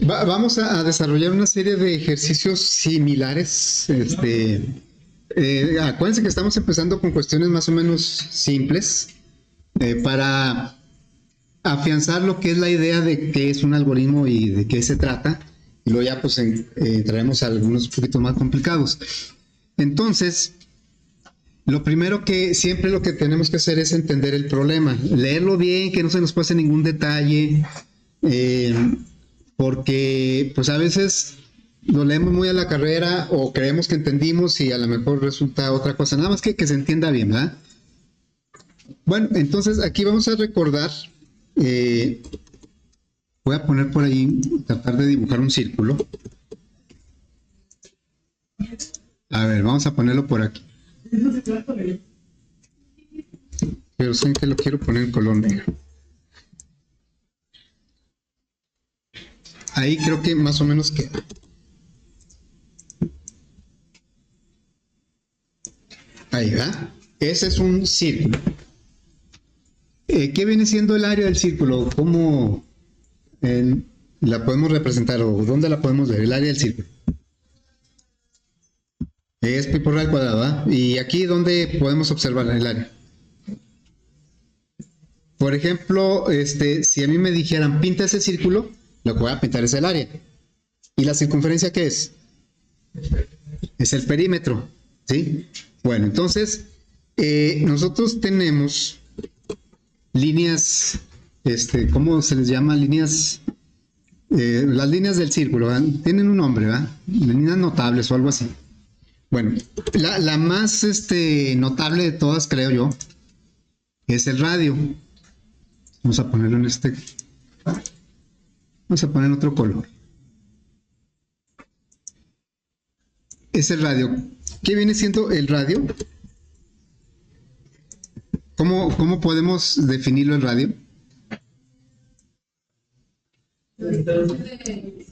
Vamos a desarrollar una serie de ejercicios similares. Acuérdense que estamos empezando con cuestiones más o menos simples para afianzar lo que es la idea de qué es un algoritmo y de qué se trata. Y luego ya pues entraremos a algunos un poquito más complicados. Entonces, lo primero que siempre lo que tenemos que hacer es entender el problema, leerlo bien, que no se nos pase ningún detalle, porque pues a veces lo leemos muy a la carrera o creemos que entendimos y a lo mejor resulta otra cosa, nada más que se entienda bien, ¿verdad? Bueno, entonces aquí vamos a recordar, voy a poner por ahí, tratar de dibujar un círculo. A ver, vamos a ponerlo por aquí. Pero sé que lo quiero poner en color negro. Ahí creo que más o menos queda. Ahí va. Ese es un círculo. ¿Qué viene siendo el área del círculo? ¿Cómo la podemos representar o dónde la podemos ver? El área del círculo. Es pi por r al cuadrado, ¿verdad? Y aquí, ¿dónde podemos observar el área? Por ejemplo, si a mí me dijeran, pinta ese círculo, lo que voy a pintar es el área. ¿Y la circunferencia qué es? Es el perímetro, ¿sí? Bueno, entonces, nosotros tenemos líneas, ¿cómo se les llama? Líneas, las líneas del círculo, ¿verdad? Tienen un nombre, ¿verdad? Líneas notables o algo así. Bueno, la más notable de todas, creo yo, es el radio. Vamos a ponerlo en vamos a poner en otro color. Es el radio. ¿Qué viene siendo el radio? ¿Cómo podemos definirlo el radio?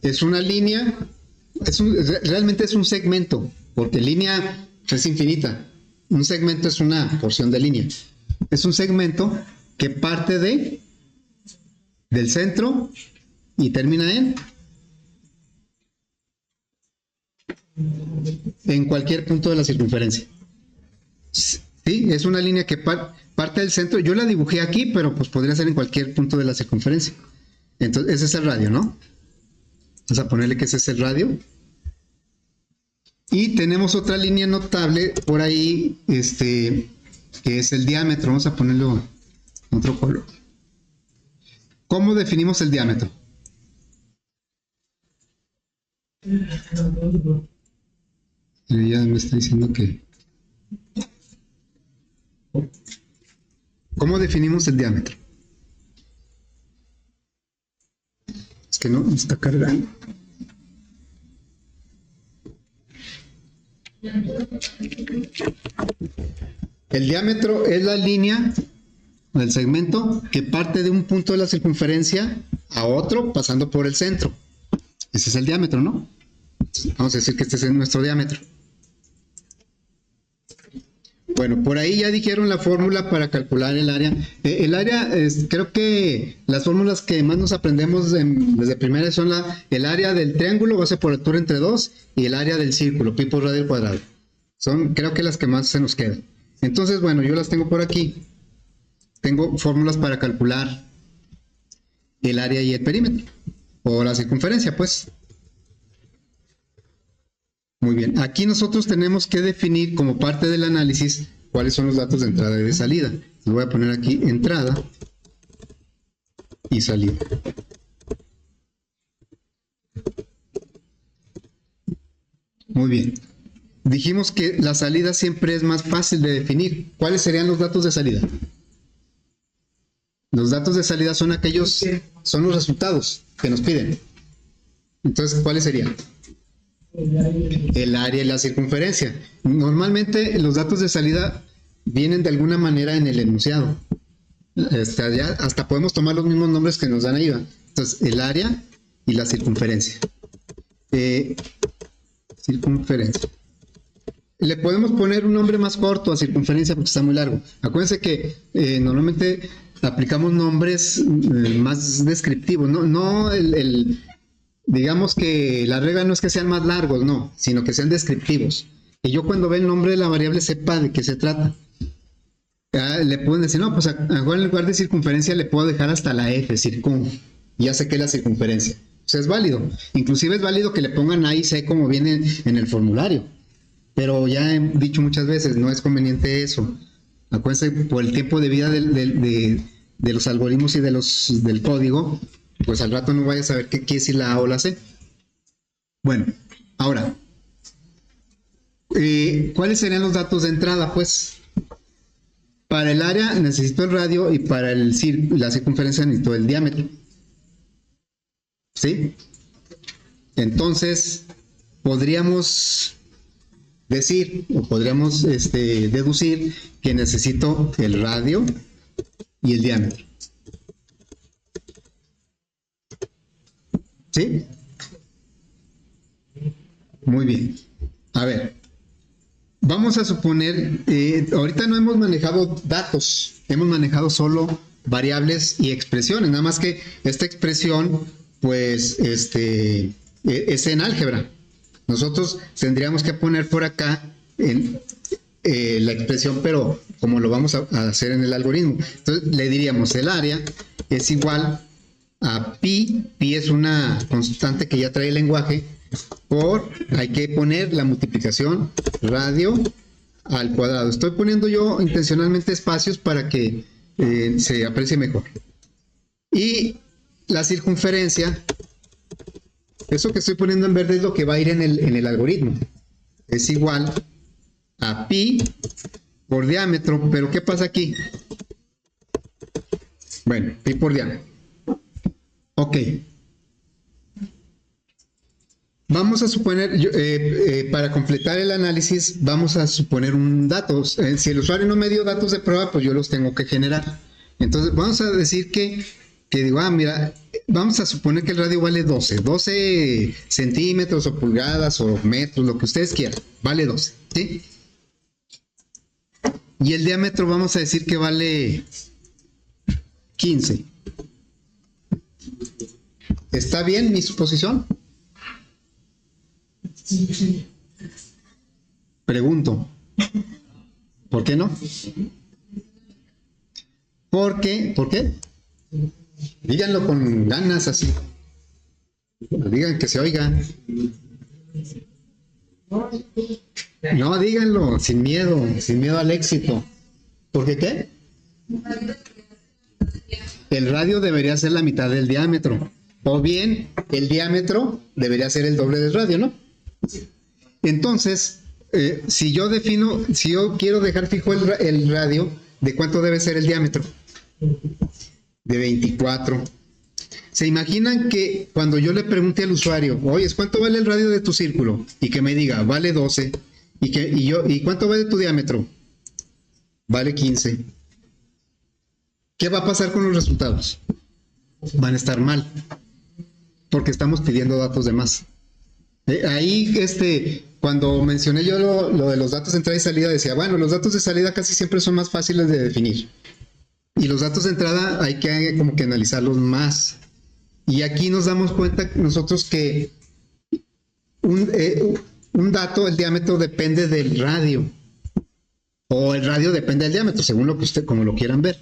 Es una línea, realmente es un segmento, porque línea es infinita. Un segmento es una porción de línea. Es un segmento que parte del centro y termina en cualquier punto de la circunferencia. Sí, es una línea que parte del centro. Yo la dibujé aquí, pero pues podría ser en cualquier punto de la circunferencia. Entonces, ese es el radio, ¿no? Vamos a ponerle que ese es el radio. Y tenemos otra línea notable por ahí, que es el diámetro. Vamos a ponerlo en otro color. ¿Cómo definimos el diámetro? Ya me está diciendo que... ¿Cómo definimos el diámetro? Es que no está cargando. El diámetro es la línea del segmento que parte de un punto de la circunferencia a otro pasando por el centro. Ese es el diámetro, ¿no? Vamos a decir que este es nuestro diámetro. Bueno, por ahí ya dijeron la fórmula para calcular el área. El área, creo que las fórmulas que más nos aprendemos desde primera son el área del triángulo, base por altura entre 2, y el área del círculo, pi por radio al cuadrado. Son, creo que las que más se nos quedan. Entonces, bueno, yo las tengo por aquí. Tengo fórmulas para calcular el área y el perímetro, o la circunferencia, pues. Muy bien, aquí nosotros tenemos que definir como parte del análisis cuáles son los datos de entrada y de salida. Les voy a poner aquí entrada y salida. Muy bien. Dijimos que la salida siempre es más fácil de definir. ¿Cuáles serían los datos de salida? Los datos de salida son son los resultados que nos piden. Entonces, ¿cuáles serían? El área y la circunferencia. Normalmente los datos de salida vienen de alguna manera en el enunciado. Hasta podemos tomar los mismos nombres que nos dan ahí. Entonces, el área y la circunferencia. Circunferencia. Le podemos poner un nombre más corto a circunferencia porque está muy largo. Acuérdense que normalmente aplicamos nombres más descriptivos, no digamos que la regla no es que sean más largos, no, sino que sean descriptivos. Que yo cuando ve el nombre de la variable sepa de qué se trata. Le pueden decir, no, pues en lugar de circunferencia le puedo dejar hasta la F, circun. Ya sé que es la circunferencia. O sea, es válido. Inclusive es válido que le pongan A y C como viene en el formulario. Pero ya he dicho muchas veces, no es conveniente eso. Acuérdense, por el tiempo de vida de los algoritmos y del código, pues al rato no vaya a saber qué quiere decir la A o la C. Bueno, ahora, ¿cuáles serían los datos de entrada? Pues para el área necesito el radio y para la circunferencia necesito el diámetro. ¿Sí? Entonces, podríamos decir o podríamos deducir que necesito el radio y el diámetro. ¿Sí? Muy bien. A ver, vamos a suponer, ahorita no hemos manejado datos, hemos manejado solo variables y expresiones, nada más que esta expresión, pues, es en álgebra. Nosotros tendríamos que poner por acá la expresión, pero como lo vamos a hacer en el algoritmo. Entonces le diríamos el área es igual a pi, pi es una constante que ya trae el lenguaje, hay que poner la multiplicación radio al cuadrado. Estoy poniendo yo intencionalmente espacios para que se aprecie mejor. Y la circunferencia, eso que estoy poniendo en verde es lo que va a ir en el algoritmo. Es igual a pi por diámetro, pero ¿qué pasa aquí? Bueno, pi por diámetro. Ok. Vamos a suponer, para completar el análisis, vamos a suponer un dato. Si el usuario no me dio datos de prueba, pues yo los tengo que generar. Entonces, vamos a decir que digo, mira, vamos a suponer que el radio vale 12 centímetros o pulgadas o metros, lo que ustedes quieran, vale 12, ¿sí? Y el diámetro vamos a decir que vale 15. ¿Está bien mi suposición? Pregunto, ¿por qué no? ¿Por qué? Díganlo con ganas así. Digan que se oiga. No, díganlo sin miedo al éxito. ¿Por qué? El radio debería ser la mitad del diámetro. O bien, el diámetro debería ser el doble del radio, ¿no? Entonces, si yo quiero dejar fijo el radio, ¿de cuánto debe ser el diámetro? De 24. ¿Se imaginan que cuando yo le pregunte al usuario, oye, ¿cuánto vale el radio de tu círculo? Y que me diga, vale 12. ¿Y cuánto vale tu diámetro? Vale 15. ¿Qué va a pasar con los resultados? Van a estar mal, porque estamos pidiendo datos de más. Ahí, cuando mencioné yo lo de los datos de entrada y salida, decía, bueno, los datos de salida casi siempre son más fáciles de definir. Y los datos de entrada hay que como que analizarlos más. Y aquí nos damos cuenta nosotros que un dato, el diámetro depende del radio. O el radio depende del diámetro, según lo que como lo quieran ver.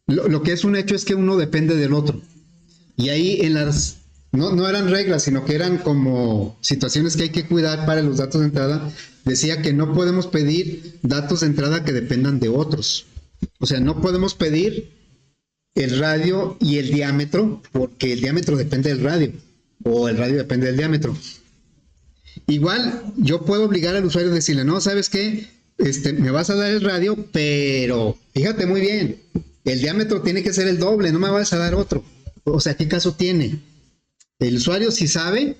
Lo que es un hecho es que uno depende del otro. Y ahí no eran reglas, sino que eran como situaciones que hay que cuidar para los datos de entrada. Decía que no podemos pedir datos de entrada que dependan de otros. O sea, no podemos pedir el radio y el diámetro porque el diámetro depende del radio o el radio depende del diámetro. Igual, yo puedo obligar al usuario a decirle, no, ¿sabes qué? Me vas a dar el radio, pero fíjate muy bien, el diámetro tiene que ser el doble, no me vas a dar otro. O sea, ¿qué caso tiene? El usuario si sabe,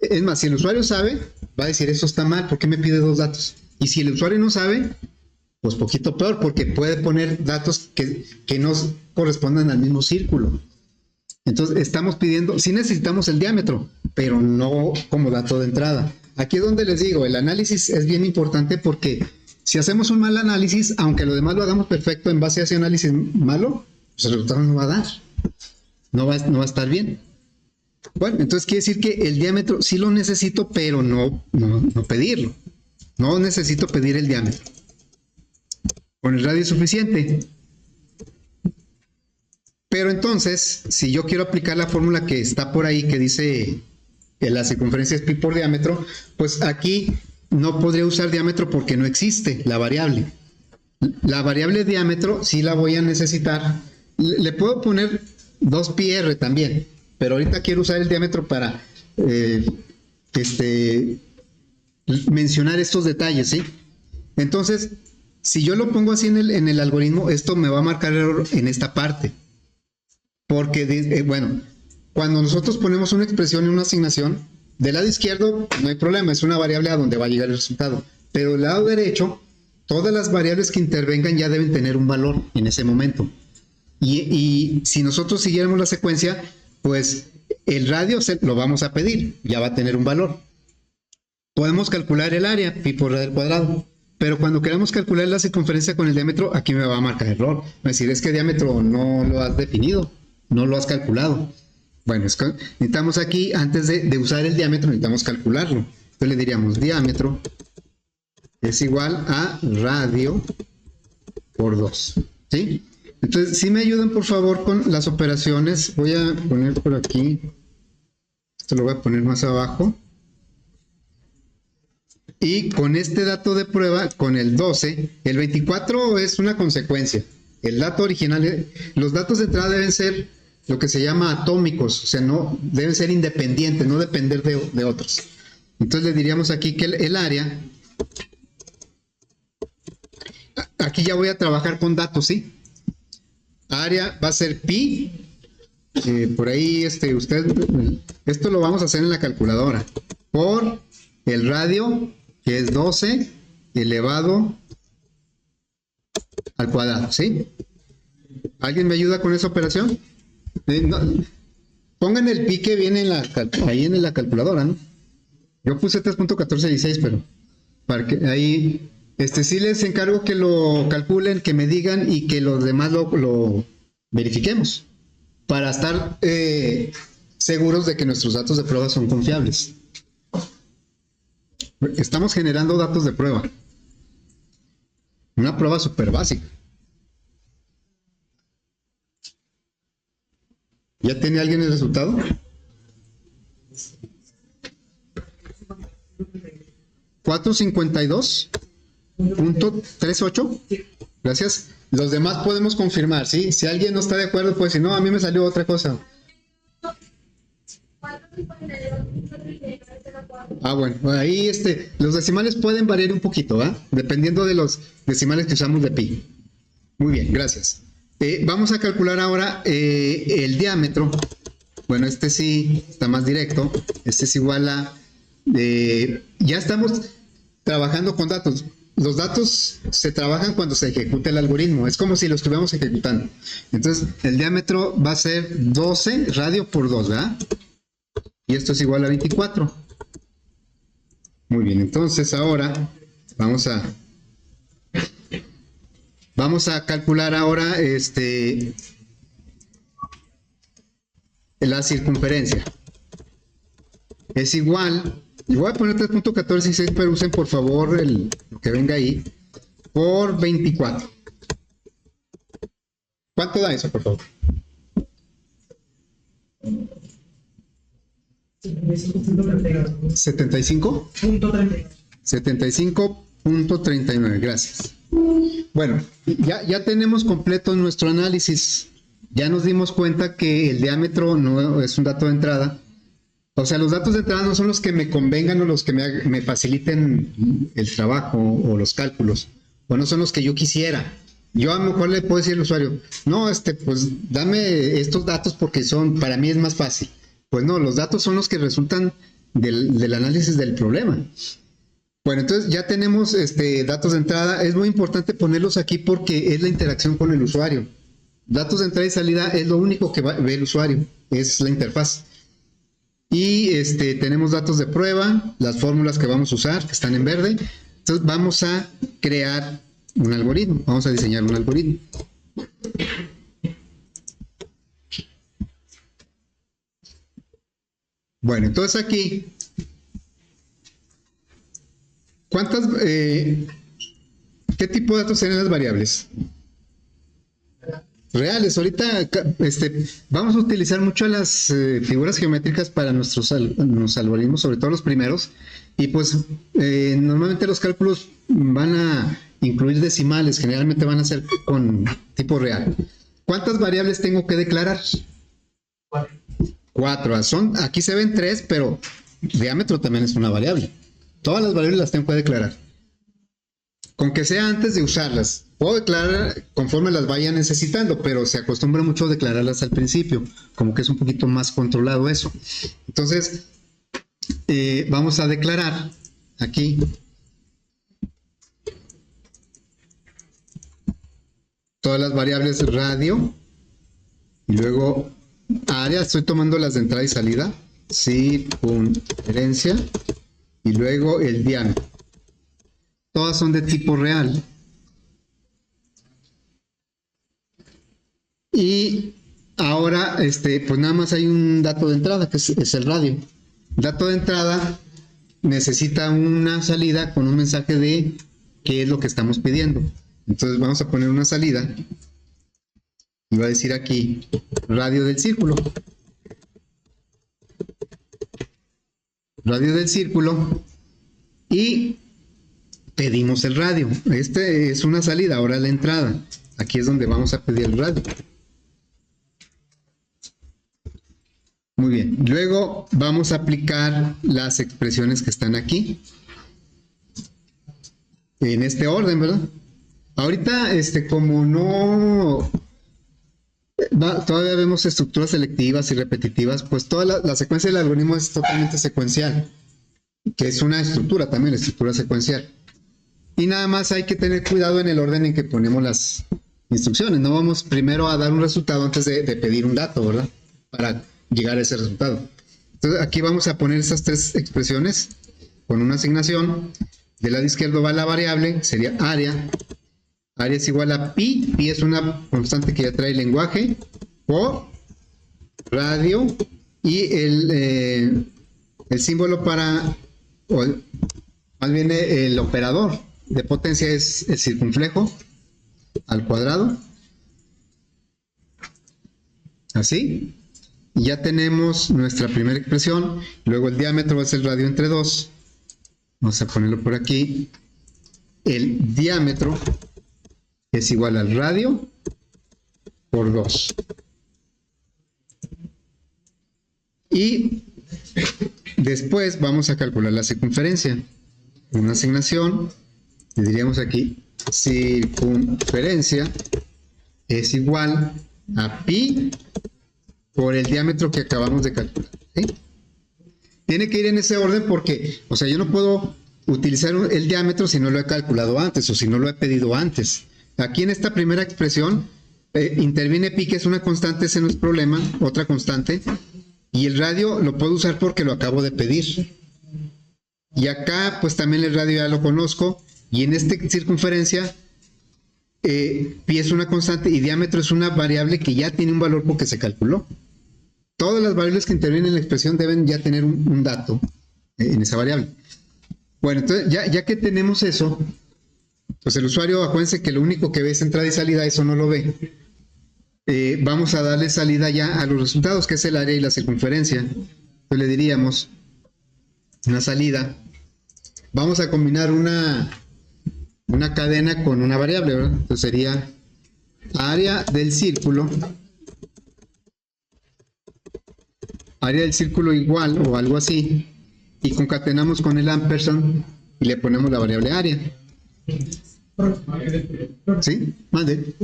es más, si el usuario sabe, va a decir, eso está mal, ¿por qué me pide dos datos? Y si el usuario no sabe, pues poquito peor, porque puede poner datos que no correspondan al mismo círculo. Entonces estamos pidiendo, sí necesitamos el diámetro, pero no como dato de entrada. Aquí es donde les digo, el análisis es bien importante porque si hacemos un mal análisis, aunque lo demás lo hagamos perfecto en base a ese análisis malo, pues el resultado no va a dar. No va a estar bien. Bueno, entonces quiere decir que el diámetro sí lo necesito, pero no pedirlo. No necesito pedir el diámetro. Con el radio es suficiente. Pero entonces, si yo quiero aplicar la fórmula que está por ahí, que dice que la circunferencia es pi por diámetro, pues aquí no podría usar diámetro porque no existe la variable. La variable diámetro sí la voy a necesitar. Le puedo poner 2πr también, pero ahorita quiero usar el diámetro para mencionar estos detalles, ¿sí? Entonces, si yo lo pongo así en el algoritmo, esto me va a marcar error en esta parte. Porque, bueno, cuando nosotros ponemos una expresión en una asignación, del lado izquierdo no hay problema, es una variable a donde va a llegar el resultado. Pero del lado derecho, todas las variables que intervengan ya deben tener un valor en ese momento. Y si nosotros siguiéramos la secuencia, pues el radio lo vamos a pedir, ya va a tener un valor. Podemos calcular el área, pi por radio al cuadrado. Pero cuando queramos calcular la circunferencia con el diámetro, aquí me va a marcar error. Va a decir, es que el diámetro no lo has definido, no lo has calculado. Bueno, necesitamos aquí, antes de usar el diámetro, necesitamos calcularlo. Entonces le diríamos, diámetro es igual a radio por 2. ¿Sí? Entonces, si me ayudan por favor con las operaciones, voy a poner por aquí, esto lo voy a poner más abajo. Y con este dato de prueba, con el 12, el 24 es una consecuencia. El dato original, los datos de entrada deben ser lo que se llama atómicos, o sea, no deben ser independientes, no depender de otros. Entonces le diríamos aquí que el área, aquí ya voy a trabajar con datos, ¿sí? Área va a ser pi, por ahí esto lo vamos a hacer en la calculadora, por el radio, que es 12 elevado al cuadrado, ¿sí? ¿Alguien me ayuda con esa operación? No, pongan el pi que viene ahí en la calculadora, ¿no? Yo puse 3.1416, pero para que ahí, sí les encargo que lo calculen, que me digan y que los demás lo verifiquemos para estar seguros de que nuestros datos de prueba son confiables. Estamos generando datos de prueba. Una prueba súper básica. ¿Ya tiene alguien el resultado? ¿452.38? Gracias. Los demás podemos confirmar, ¿sí? Si alguien no está de acuerdo, pues si no, a mí me salió otra cosa. Bueno, ahí los decimales pueden variar un poquito, ¿va? Dependiendo de los decimales que usamos de pi. Muy bien, gracias. Vamos a calcular ahora el diámetro. Bueno, sí está más directo. Es igual a... ya estamos trabajando con datos. Los datos se trabajan cuando se ejecuta el algoritmo. Es como si lo estuviéramos ejecutando. Entonces, el diámetro va a ser 12 radio por 2, ¿verdad? Y esto es igual a 24. Muy bien, entonces ahora vamos a calcular ahora la circunferencia. Es igual, y voy a poner 3.1416, pero usen por favor lo que venga ahí, por 24. ¿Cuánto da eso, por favor? 75. 75.39, gracias. Bueno, ya tenemos completo nuestro análisis. Ya nos dimos cuenta que el diámetro no es un dato de entrada. O sea, los datos de entrada no son los que me convengan o los que me faciliten el trabajo o los cálculos. O no son los que yo quisiera. Yo a lo mejor le puedo decir al usuario, no, pues dame estos datos porque para mí es más fácil. Pues no, los datos son los que resultan del análisis del problema. Bueno, entonces ya tenemos datos de entrada. Es muy importante ponerlos aquí porque es la interacción con el usuario. Datos de entrada y salida es lo único que ve el usuario, es la interfaz. Y tenemos datos de prueba, las fórmulas que vamos a usar, que están en verde. Entonces vamos a crear un algoritmo, vamos a diseñar un algoritmo. Bueno, entonces aquí, ¿qué tipo de datos tienen las variables? Reales. Ahorita vamos a utilizar mucho las figuras geométricas para nuestros algoritmos, sobre todo los primeros, y pues normalmente los cálculos van a incluir decimales, generalmente van a ser con tipo real. ¿Cuántas variables tengo que declarar? 4. Aquí se ven 3, pero diámetro también es una variable. Todas las variables las tengo que declarar. Con que sea antes de usarlas. Puedo declarar conforme las vaya necesitando, pero se acostumbra mucho a declararlas al principio, como que es un poquito más controlado eso. Entonces, vamos a declarar aquí todas las variables radio y luego área, estoy tomando las de entrada y salida, circunferencia y luego el diámetro. Todas son de tipo real. Y ahora, pues nada más hay un dato de entrada, que es el radio. Dato de entrada necesita una salida con un mensaje de qué es lo que estamos pidiendo. Entonces vamos a poner una salida y va a decir aquí radio del círculo. Radio del círculo y pedimos el radio. Es una salida, ahora la entrada. Aquí es donde vamos a pedir el radio. Muy bien. Luego vamos a aplicar las expresiones que están aquí. En este orden, ¿verdad? Ahorita, como no... todavía vemos estructuras selectivas y repetitivas, pues toda la secuencia del algoritmo es totalmente secuencial, que es una estructura también, la estructura secuencial. Y nada más hay que tener cuidado en el orden en que ponemos las instrucciones. No vamos primero a dar un resultado antes de pedir un dato, ¿verdad? Para llegar a ese resultado. Entonces aquí vamos a poner esas 3 expresiones con una asignación. Del lado izquierdo va la variable, sería área. Área es igual a pi. Pi es una constante que ya trae el lenguaje. Por radio. Y el símbolo para... más bien el operador de potencia es el circunflejo al cuadrado. Así. Y ya tenemos nuestra primera expresión. Luego el diámetro va a ser el radio entre 2. Vamos a ponerlo por aquí. El diámetro es igual al radio por 2. Y después vamos a calcular la circunferencia. Una asignación, le diríamos aquí, circunferencia es igual a pi por el diámetro que acabamos de calcular. ¿Sí? Tiene que ir en ese orden porque, o sea, yo no puedo utilizar el diámetro si no lo he calculado antes o si no lo he pedido antes. Aquí en esta primera expresión interviene pi, que es una constante, ese no es problema, otra constante, y el radio lo puedo usar porque lo acabo de pedir. Y acá pues también el radio ya lo conozco, y en esta circunferencia pi es una constante y diámetro es una variable que ya tiene un valor porque se calculó. Todas las variables que intervienen en la expresión deben ya tener un dato en esa variable. Bueno, entonces ya que tenemos eso, pues el usuario, acuérdense que lo único que ve es entrada y salida, eso no lo ve. Vamos a darle salida ya a los resultados, que es el área y la circunferencia. Entonces le diríamos una salida. Vamos a combinar una cadena con una variable, ¿verdad? Entonces sería área del círculo igual o algo así, y concatenamos con el ampersand y le ponemos la variable área. ¿Sí? Mande.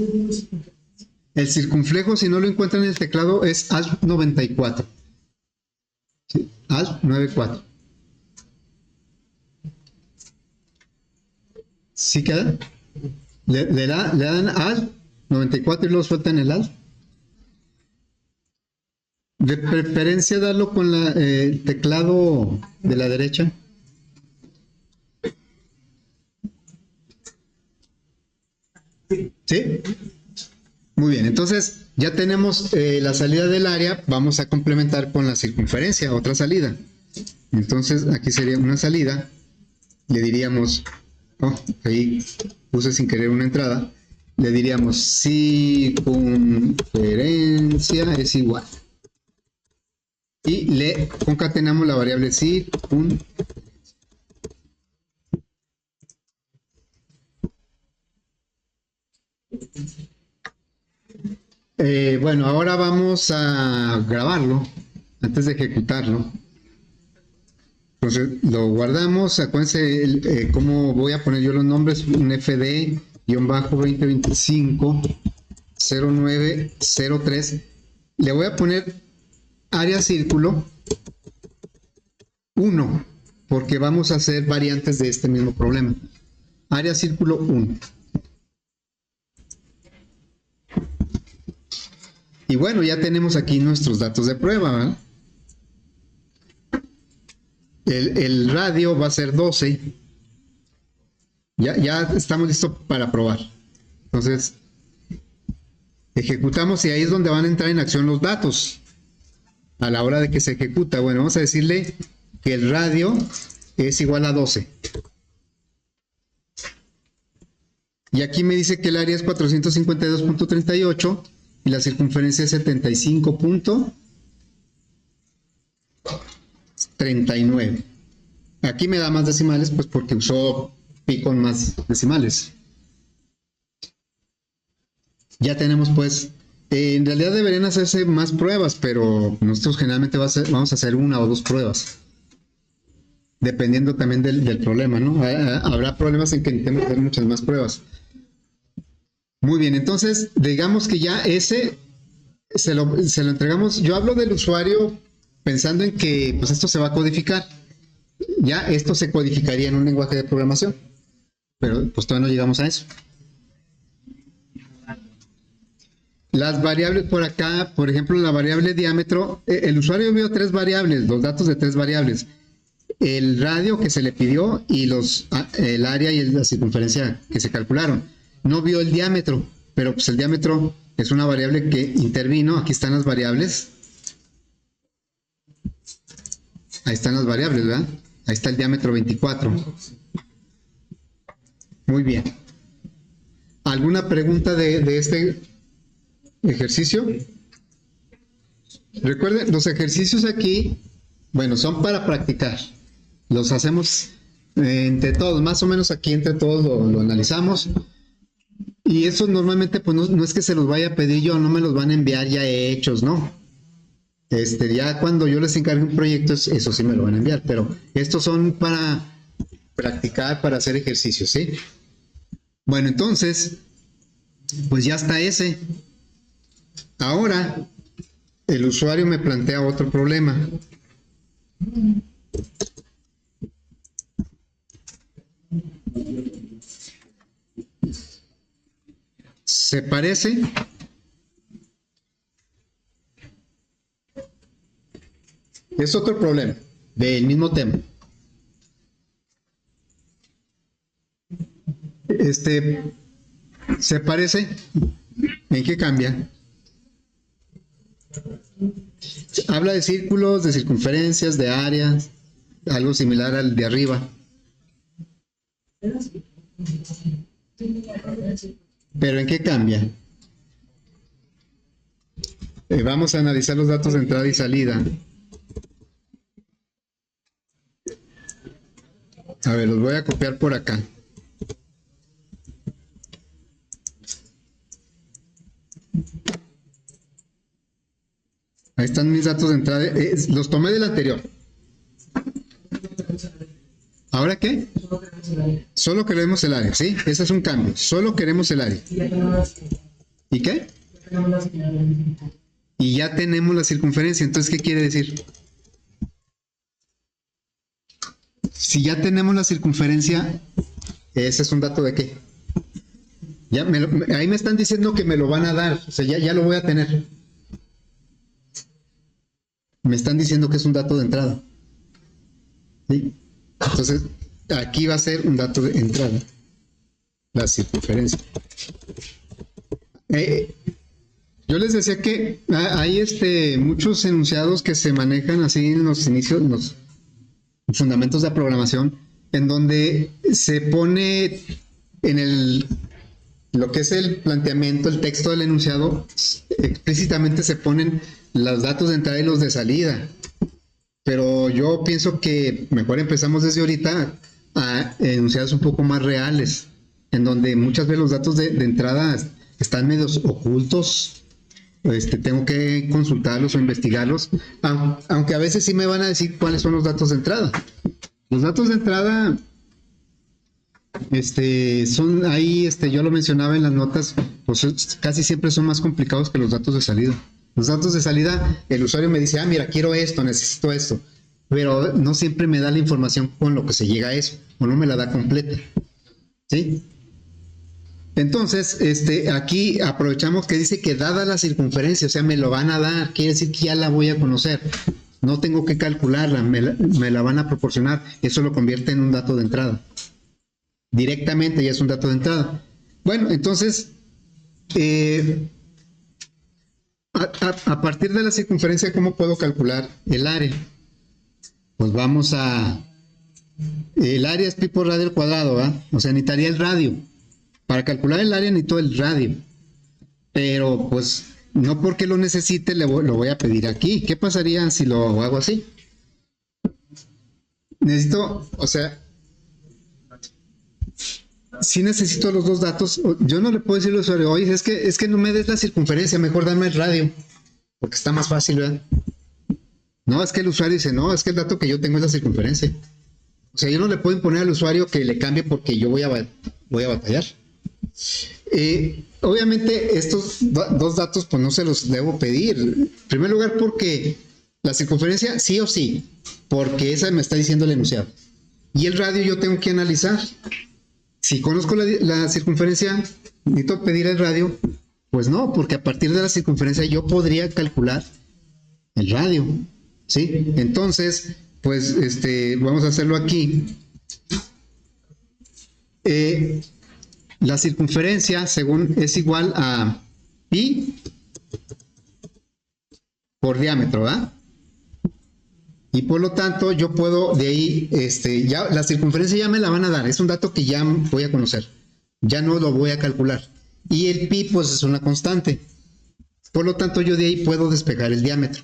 El circunflejo, si no lo encuentran en el teclado, es alt 94. ¿Sí? Alt 94. ¿Sí queda? Le dan alt 94 y luego sueltan el alt. De preferencia darlo con el teclado de la derecha. ¿Sí? Muy bien, entonces Ya tenemos la salida del área, vamos a complementar con la circunferencia, otra salida. Entonces aquí sería una salida, le diríamos, oh, ahí puse sin querer una entrada, le diríamos circunferencia es igual. Y le concatenamos la variable circunferencia. Bueno, ahora vamos a grabarlo antes de ejecutarlo. Entonces lo guardamos. Acuérdense cómo voy a poner yo los nombres: un FD-2025-0903. Le voy a poner área círculo 1 porque vamos a hacer variantes de este mismo problema. Área círculo 1. Y bueno, ya tenemos aquí nuestros datos de prueba, ¿verdad? El radio va a ser 12. Ya estamos listos para probar. Entonces, ejecutamos y ahí es donde van a entrar en acción los datos. A la hora de que se ejecuta, bueno, vamos a decirle que el radio es igual a 12. Y aquí me dice que el área es 452.38 y la circunferencia es 75.39. Aquí me da más decimales, pues porque usó pi con más decimales. Ya tenemos pues, en realidad deberían hacerse más pruebas, pero nosotros generalmente vamos a hacer una o dos pruebas. Dependiendo también del problema, ¿no? Habrá problemas en que intentemos hacer muchas más pruebas. Muy bien, entonces digamos que ya ese se lo entregamos. Yo hablo del usuario pensando en que pues esto se va a codificar. Ya esto se codificaría en un lenguaje de programación, pero pues todavía no llegamos a eso. Las variables por acá, por ejemplo, la variable diámetro, el usuario vio tres variables, los datos de tres variables: el radio que se le pidió y el área y la circunferencia que se calcularon. No vio el diámetro, pero pues el diámetro es una variable que intervino. Aquí están las variables. Ahí están las variables, ¿verdad? Ahí está el diámetro 24. Muy bien. ¿Alguna pregunta de este ejercicio? Recuerden, los ejercicios aquí, bueno, son para practicar. Los hacemos entre todos, más o menos aquí entre todos lo analizamos. Y eso normalmente pues no es que se los vaya a pedir yo, no me los van a enviar ya hechos, ¿no? Ya cuando yo les encargue un proyecto, eso sí me lo van a enviar, pero estos son para practicar, para hacer ejercicios, ¿sí? Bueno, entonces, pues ya está ese. Ahora, el usuario me plantea otro problema. ¿Se parece? Es otro problema del mismo tema. ¿Se parece? ¿En qué cambia? Habla de círculos, de circunferencias, de áreas, algo similar al de arriba. ¿Pero en qué cambia? Vamos a analizar los datos de entrada y salida. A ver, los voy a copiar por acá. Ahí están mis datos de entrada. Los tomé del anterior. ¿Ahora qué? Solo queremos el área, ¿sí? Ese es un cambio. Solo queremos el área. ¿Y qué? Y ya tenemos la circunferencia. Entonces, ¿qué quiere decir? Si ya tenemos la circunferencia, ese es un dato de qué. Ya ahí me están diciendo que me lo van a dar. O sea, ya lo voy a tener. Me están diciendo que es un dato de entrada. ¿Sí? Entonces, aquí va a ser un dato de entrada. La circunferencia. Yo les decía que hay muchos enunciados que se manejan así en los inicios, en los fundamentos de la programación, en donde se pone en lo que es el planteamiento, el texto del enunciado, explícitamente se ponen los datos de entrada y los de salida. Pero yo pienso que mejor empezamos desde ahorita a enunciados un poco más reales, en donde muchas veces los datos de entrada están medios ocultos. Tengo que consultarlos o investigarlos, aunque a veces sí me van a decir cuáles son los datos de entrada. Los datos de entrada son ahí, yo lo mencionaba en las notas, pues casi siempre son más complicados que los datos de salida. Los datos de salida, el usuario me dice, mira, quiero esto, necesito esto, pero no siempre me da la información con lo que se llega a eso, o no me la da completa, ¿sí? Entonces, aquí aprovechamos que dice que dada la circunferencia, o sea, me lo van a dar, quiere decir que ya la voy a conocer. No tengo que calcularla, me la van a proporcionar. Eso lo convierte en un dato de entrada. Directamente ya es un dato de entrada. Bueno, entonces, a partir de la circunferencia, ¿cómo puedo calcular el área? Pues vamos el área es pi por radio al cuadrado, ¿verdad? O sea, necesitaría el radio. Para calcular el área necesito el radio, pero pues no porque lo necesite lo voy a pedir aquí. ¿Qué pasaría si lo hago así? Necesito, o sea, si necesito los dos datos. Yo no le puedo decir al usuario, oye, es que no me des la circunferencia, mejor dame el radio, porque está más fácil, ¿verdad? No, es que el usuario dice, no, es que el dato que yo tengo es la circunferencia. O sea, yo no le puedo imponer al usuario que le cambie porque yo voy a batallar. Obviamente estos dos datos pues no se los debo pedir. En primer lugar porque la circunferencia sí o sí, porque esa me está diciendo el enunciado. Y el radio yo tengo que analizar. Si conozco la circunferencia, necesito pedir el radio. Pues no, porque a partir de la circunferencia yo podría calcular el radio, ¿sí? Entonces, pues vamos a hacerlo aquí. La circunferencia, según, es igual a pi por diámetro, ¿verdad? Y por lo tanto, yo puedo de ahí, ya la circunferencia ya me la van a dar, es un dato que ya voy a conocer, ya no lo voy a calcular. Y el pi, pues es una constante. Por lo tanto, yo de ahí puedo despejar el diámetro.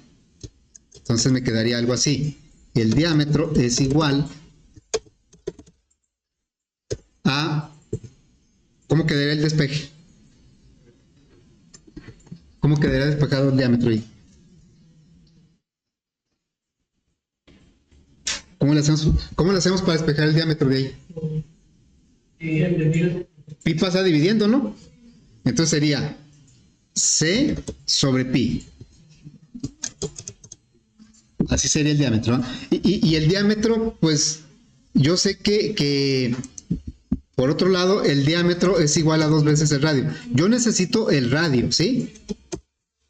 Entonces me quedaría algo así. El diámetro es igual a... ¿Cómo quedaría el despeje? ¿Cómo quedaría despejado el diámetro ahí? ¿Cómo le hacemos para despejar el diámetro de ahí? Pi pasa dividiendo, ¿no? Entonces sería C sobre pi. Así sería el diámetro, ¿no? Y el diámetro, pues, yo sé que por otro lado, el diámetro es igual a 2 veces el radio. Yo necesito el radio, ¿sí?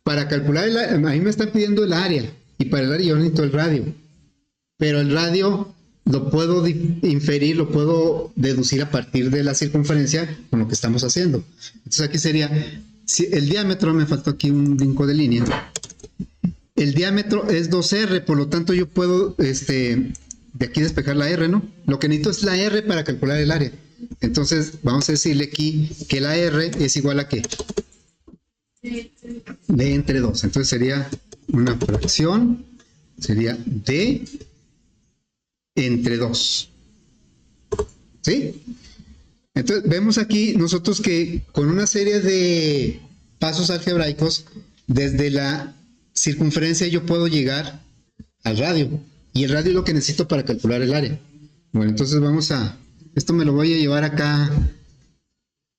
Para calcular a mí me están pidiendo el área. Y para el área yo necesito el radio. Pero el radio lo puedo inferir, lo puedo deducir a partir de la circunferencia con lo que estamos haciendo. Entonces aquí sería, si el diámetro, me faltó aquí un brinco de línea. El diámetro es 2R, por lo tanto yo puedo de aquí despejar la R, ¿no? Lo que necesito es la R para calcular el área. Entonces vamos a decirle aquí que la R es igual a ¿qué? D entre 2. Entonces sería una fracción, sería D entre 2. ¿Sí? Entonces vemos aquí nosotros que con una serie de pasos algebraicos, desde la circunferencia yo puedo llegar al radio. Y el radio es lo que necesito para calcular el área. Bueno, entonces vamos a... Esto me lo voy a llevar acá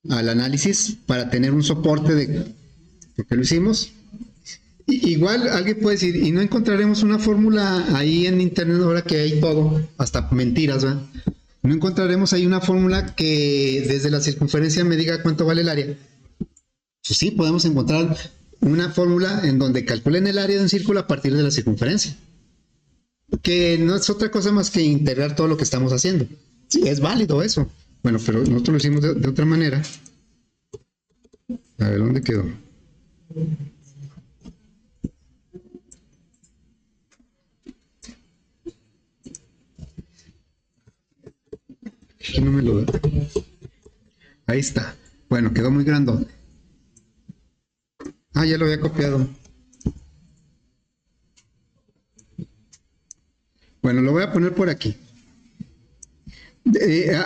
al análisis para tener un soporte de lo que lo hicimos. Igual alguien puede decir, ¿y no encontraremos una fórmula ahí en internet ahora que hay todo? Hasta mentiras, ¿verdad? ¿No encontraremos ahí una fórmula que desde la circunferencia me diga cuánto vale el área? Pues sí, podemos encontrar una fórmula en donde calculen el área de un círculo a partir de la circunferencia. Que no es otra cosa más que integrar todo lo que estamos haciendo. Sí, es válido eso. Bueno, pero nosotros lo hicimos de otra manera. A ver, ¿dónde quedó? aquí no me lo da. Ahí está. Bueno, quedó muy grandote. Ah, ya lo había copiado. Bueno, lo voy a poner por aquí.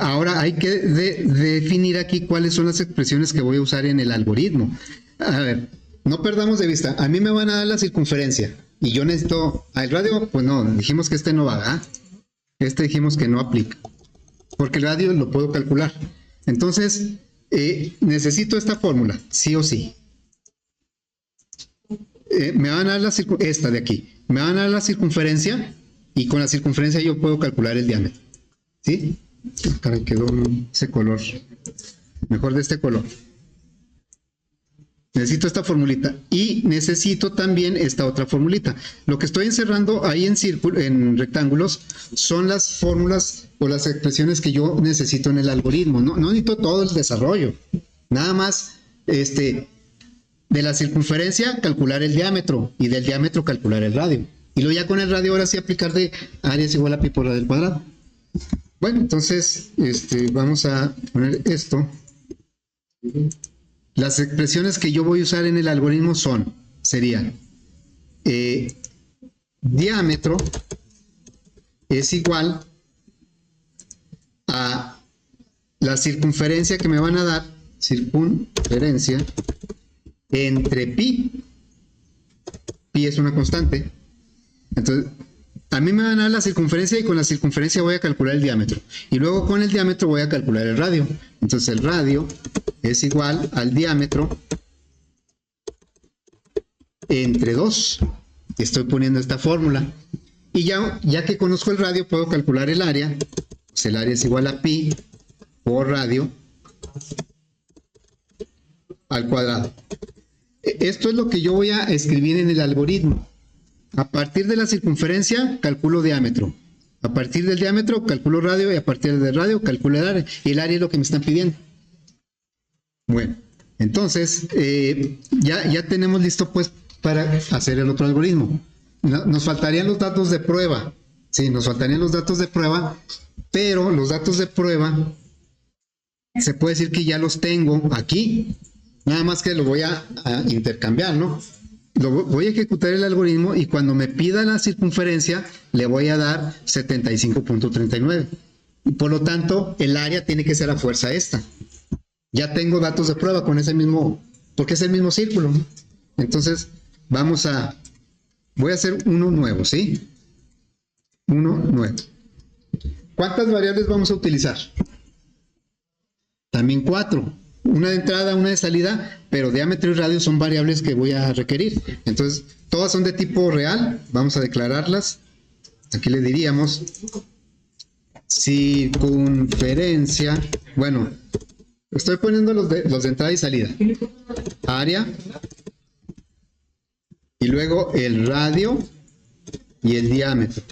Ahora hay que definir aquí cuáles son las expresiones que voy a usar en el algoritmo. A ver, no perdamos de vista. A mí me van a dar la circunferencia y yo necesito al radio. Pues no, dijimos que este no va, ¿verdad? Este dijimos que no aplica, porque el radio lo puedo calcular. Entonces, necesito esta fórmula, sí o sí. Me van a dar esta de aquí. Me van a dar la circunferencia y con la circunferencia yo puedo calcular el diámetro. ¿Sí? Caray, quedó ese color. Mejor de este color. Necesito esta formulita y necesito también esta otra formulita. Lo que estoy encerrando ahí en rectángulos son las fórmulas o las expresiones que yo necesito en el algoritmo. No necesito todo el desarrollo. Nada más de la circunferencia calcular el diámetro y del diámetro calcular el radio. Y luego ya con el radio ahora sí aplicar de área es igual a pi por la del cuadrado. Bueno, entonces vamos a poner esto. Las expresiones que yo voy a usar en el algoritmo serían diámetro es igual a la circunferencia que me van a dar, circunferencia entre pi. Pi es una constante. Entonces, a mí me van a dar la circunferencia y con la circunferencia voy a calcular el diámetro. Y luego con el diámetro voy a calcular el radio. Entonces el radio es igual al diámetro entre 2. Estoy poniendo esta fórmula. Y ya que conozco el radio, puedo calcular el área. Pues el área es igual a pi por radio al cuadrado. Esto es lo que yo voy a escribir en el algoritmo. A partir de la circunferencia, calculo diámetro. A partir del diámetro, calculo radio. Y a partir del radio, calculo el área. Y el área es lo que me están pidiendo. Bueno, entonces, ya tenemos listo pues para hacer el otro algoritmo. Nos faltarían los datos de prueba. Sí, nos faltarían los datos de prueba. Pero los datos de prueba, se puede decir que ya los tengo aquí. Nada más que lo voy a intercambiar, ¿no? Voy a ejecutar el algoritmo y cuando me pida la circunferencia le voy a dar 75.39 y por lo tanto el área tiene que ser a fuerza esta. Ya tengo datos de prueba con ese mismo, porque es el mismo círculo, ¿no? Entonces voy a hacer uno nuevo, ¿sí? Uno nuevo. ¿Cuántas variables vamos a utilizar? También 4. Una de entrada, una de salida, pero diámetro y radio son variables que voy a requerir. Entonces, todas son de tipo real. Vamos a declararlas. Aquí le diríamos circunferencia. Bueno, estoy poniendo los de entrada y salida. Área. Y luego el radio y el diámetro.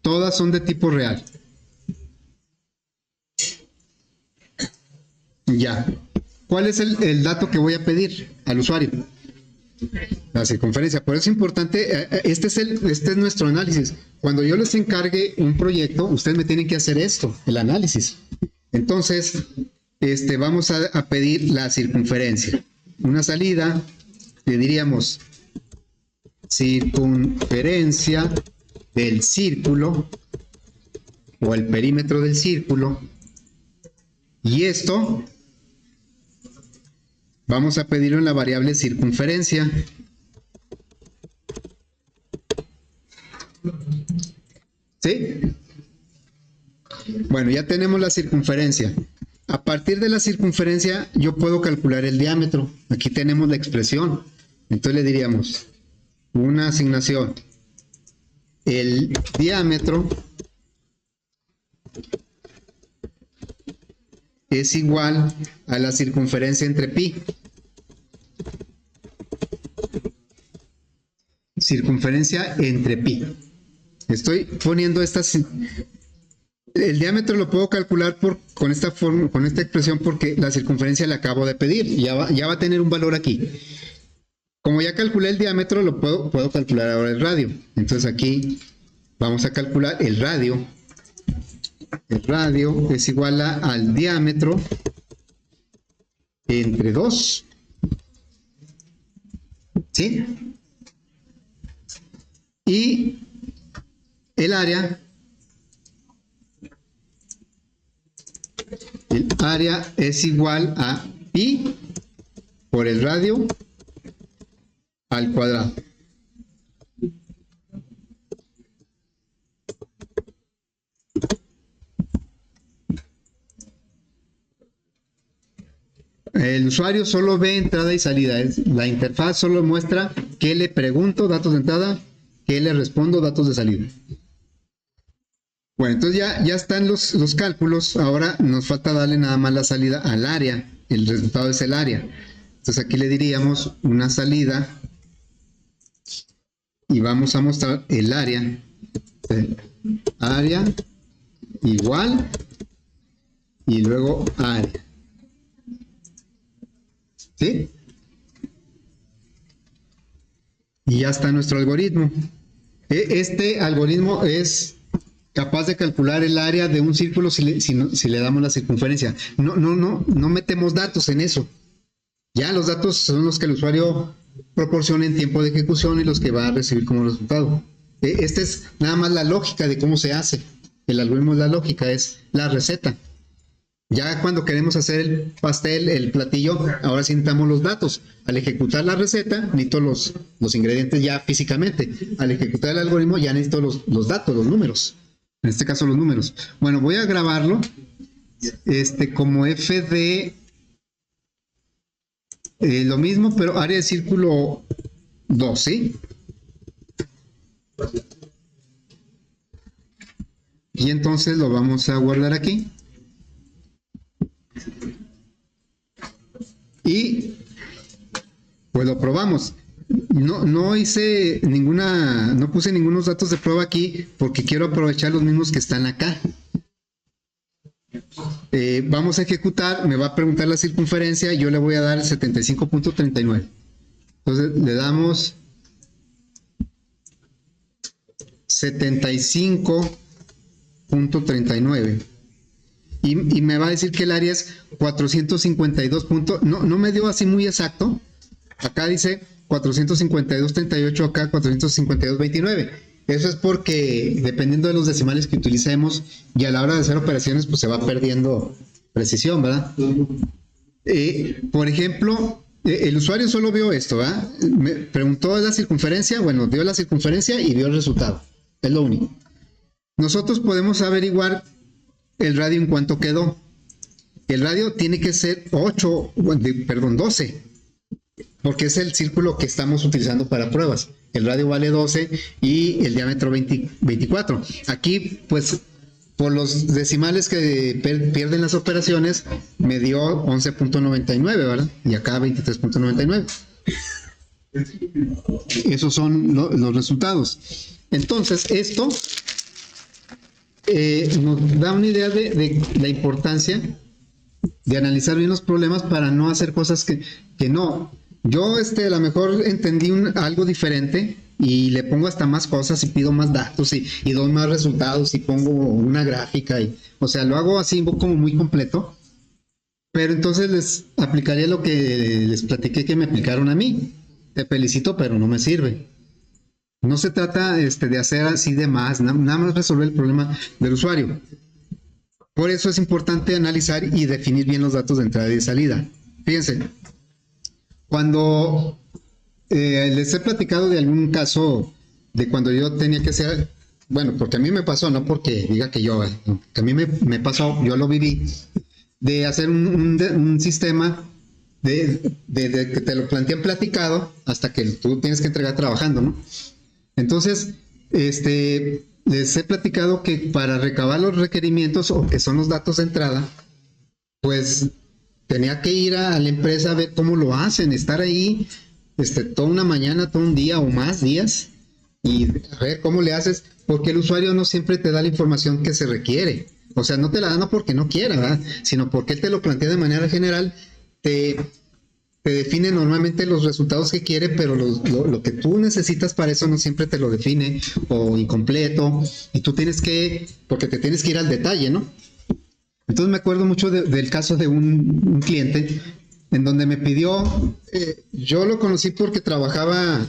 Todas son de tipo real. Ya. ¿Cuál es el dato que voy a pedir al usuario? La circunferencia. Por eso es importante, este es nuestro análisis. Cuando yo les encargue un proyecto, ustedes me tienen que hacer esto, el análisis. Entonces, vamos a pedir la circunferencia. Una salida, le diríamos circunferencia del círculo o el perímetro del círculo. Y esto vamos a pedirlo en la variable circunferencia. ¿Sí? Bueno, ya tenemos la circunferencia. A partir de la circunferencia yo puedo calcular el diámetro. Aquí tenemos la expresión. Entonces le diríamos una asignación. El diámetro es igual a la circunferencia entre pi. Circunferencia entre pi. Estoy poniendo el diámetro lo puedo calcular con esta expresión porque la circunferencia la acabo de pedir. Ya va a tener un valor aquí. Como ya calculé el diámetro, puedo calcular ahora el radio. Entonces aquí vamos a calcular el radio. El radio es igual al diámetro entre 2. ¿Sí? Y el área es igual a pi por el radio al cuadrado. El usuario solo ve entrada y salida. La interfaz solo muestra qué le pregunto, datos de entrada, qué le respondo, datos de salida. Bueno, entonces ya están los cálculos. Ahora nos falta darle nada más la salida al área. El resultado es el área. Entonces aquí le diríamos una salida y vamos a mostrar el área. Área igual y luego área. ¿Sí? Y ya está nuestro algoritmo. Este algoritmo es capaz de calcular el área de un círculo si le damos la circunferencia. No metemos datos en eso. Ya los datos son los que el usuario proporciona en tiempo de ejecución y los que va a recibir como resultado. Esta es nada más la lógica de cómo se hace. El algoritmo es la lógica, es la receta. Ya cuando queremos hacer el pastel, el platillo, ahora sí necesitamos los datos. Al ejecutar la receta, necesito los ingredientes ya físicamente. Al ejecutar el algoritmo, ya necesito los datos, los números. En este caso, los números. Bueno, voy a grabarlo como f de lo mismo, pero área de círculo 2, ¿sí? Y entonces lo vamos a guardar aquí. Y pues lo probamos. No hice no puse ningunos datos de prueba aquí porque quiero aprovechar los mismos que están acá. Vamos a ejecutar, me va a preguntar la circunferencia y yo le voy a dar 75.39. Entonces le damos 75.39. Y me va a decir que el área es 452. No me dio así muy exacto. Acá dice 452.38, acá 452.29. Eso es porque dependiendo de los decimales que utilicemos y a la hora de hacer operaciones pues se va perdiendo precisión, ¿verdad? Por ejemplo, el usuario solo vio esto, ¿verdad? Me preguntó la circunferencia, bueno, dio la circunferencia y vio el resultado. Es lo único. Nosotros podemos averiguar el radio en cuánto quedó. El radio tiene que ser 12, porque es el círculo que estamos utilizando para pruebas. El radio vale 12 y el diámetro 24. Aquí, pues, por los decimales que pierden las operaciones, me dio 11.99, ¿verdad? Y acá 23.99. Esos son los resultados. Entonces, esto nos da una idea de la importancia de analizar bien los problemas para no hacer cosas que no. Yo a lo mejor entendí algo diferente y le pongo hasta más cosas y pido más datos y doy más resultados y pongo una gráfica o sea, lo hago así como muy completo, pero entonces les aplicaría lo que les platiqué que me aplicaron a mí. Te felicito, pero no me sirve. No se trata de hacer así de más, nada más resolver el problema del usuario. Por eso es importante analizar y definir bien los datos de entrada y de salida. Fíjense, cuando les he platicado de algún caso de cuando yo tenía que hacer, bueno, porque a mí me pasó, no porque diga que yo, que a mí me pasó, yo lo viví, de hacer un sistema de que te lo plantean platicado hasta que tú tienes que entregar trabajando, ¿no? Entonces, les he platicado que para recabar los requerimientos o que son los datos de entrada, pues tenía que ir a la empresa a ver cómo lo hacen, estar ahí toda una mañana, todo un día o más días y a ver cómo le haces, porque el usuario no siempre te da la información que se requiere. O sea, no te la da no porque no quiera, ¿verdad? Sino porque él te lo plantea de manera general, te te define normalmente los resultados que quiere, pero lo que tú necesitas para eso no siempre te lo define o incompleto, y tú tienes que, porque te tienes que ir al detalle, ¿no? Entonces me acuerdo mucho del caso de un cliente en donde me pidió, yo lo conocí porque trabajaba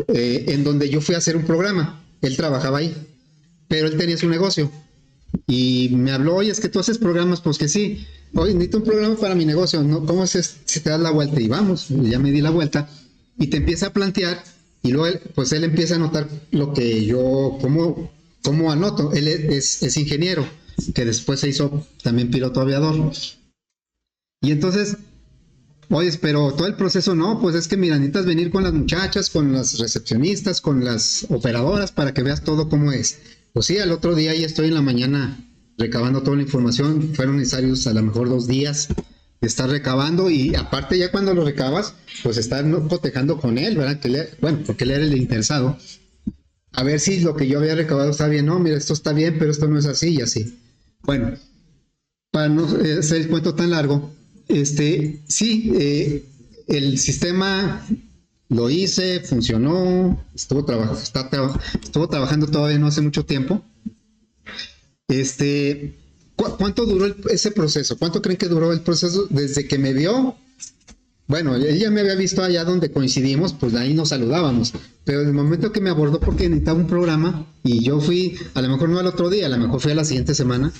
en donde yo fui a hacer un programa, él trabajaba ahí, pero él tenía su negocio y me habló, oye, es que tú haces programas, pues que sí, oye, necesito un programa para mi negocio, ¿no? ¿Cómo es si te das la vuelta? Y vamos, ya me di la vuelta y te empieza a plantear y luego él empieza a notar lo que yo, cómo anoto, él es ingeniero, que después se hizo también piloto aviador. Y entonces, oye, pero todo el proceso no, pues es que mira, necesitas venir con las muchachas, con las recepcionistas, con las operadoras para que veas todo cómo es. Pues sí, al otro día ya estoy en la mañana recabando toda la información, fueron necesarios a lo mejor 2 días de estar recabando y aparte ya cuando lo recabas, pues estar cotejando con él, ¿verdad? Bueno, porque él era el interesado, a ver si lo que yo había recabado está bien, no, mira, esto está bien, pero esto no es así y así. Bueno, para no hacer el cuento tan largo, sí, el sistema lo hice, funcionó, estuvo trabajando todavía no hace mucho tiempo. ¿Cuánto duró ese proceso? ¿Cuánto creen que duró el proceso desde que me vio? Bueno, ella me había visto allá donde coincidimos, pues ahí nos saludábamos. Pero en el momento que me abordó porque necesitaba un programa y yo fui, a lo mejor no al otro día, a lo mejor fui a la siguiente semana,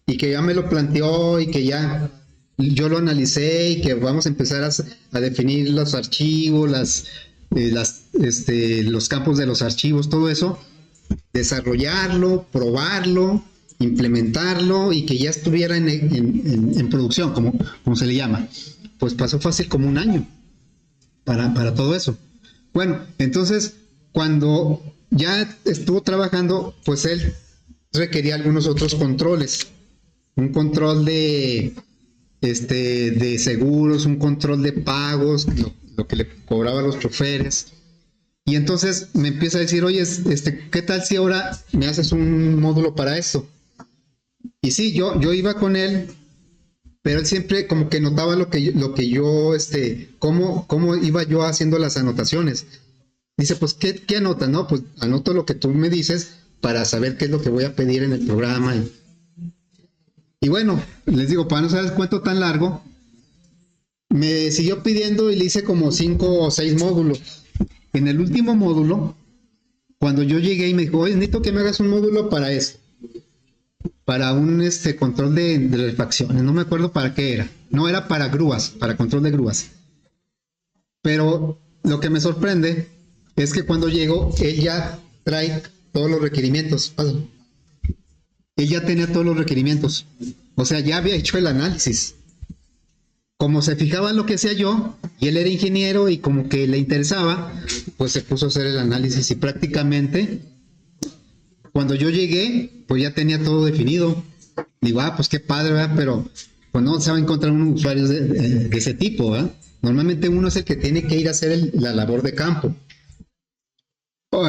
y que ya me lo planteó y que ya yo lo analicé y que vamos a empezar a definir los archivos, los campos de los archivos, todo eso, desarrollarlo, probarlo, implementarlo y que ya estuviera en producción, como se le llama. Pues pasó fácil como un año para todo eso. Bueno, entonces cuando ya estuvo trabajando, pues él requería algunos otros controles. Un control de seguros, un control de pagos, lo que le cobraba a los choferes. Y entonces me empieza a decir, oye, ¿qué tal si ahora me haces un módulo para eso? Y sí, yo iba con él, pero él siempre como que notaba lo que yo, cómo iba yo haciendo las anotaciones. Dice, pues, ¿qué anotas? No, pues anoto lo que tú me dices para saber qué es lo que voy a pedir en el programa. Y bueno, les digo, para no hacer el cuento tan largo, me siguió pidiendo y le hice como 5 o 6 módulos. En el último módulo, cuando yo llegué y me dijo, oye, necesito que me hagas un módulo para eso, para un control de refacciones, no me acuerdo para qué era. No era para grúas, para control de grúas. Pero lo que me sorprende es que cuando llego, él ya trae todos los requerimientos. Él ya tenía todos los requerimientos. O sea, ya había hecho el análisis. Como se fijaba en lo que hacía yo, y él era ingeniero y como que le interesaba, pues se puso a hacer el análisis y prácticamente cuando yo llegué, pues ya tenía todo definido. Digo, pues qué padre, ¿verdad? Pero pues no se va a encontrar un usuario de ese tipo, ¿verdad? Normalmente uno es el que tiene que ir a hacer la labor de campo. O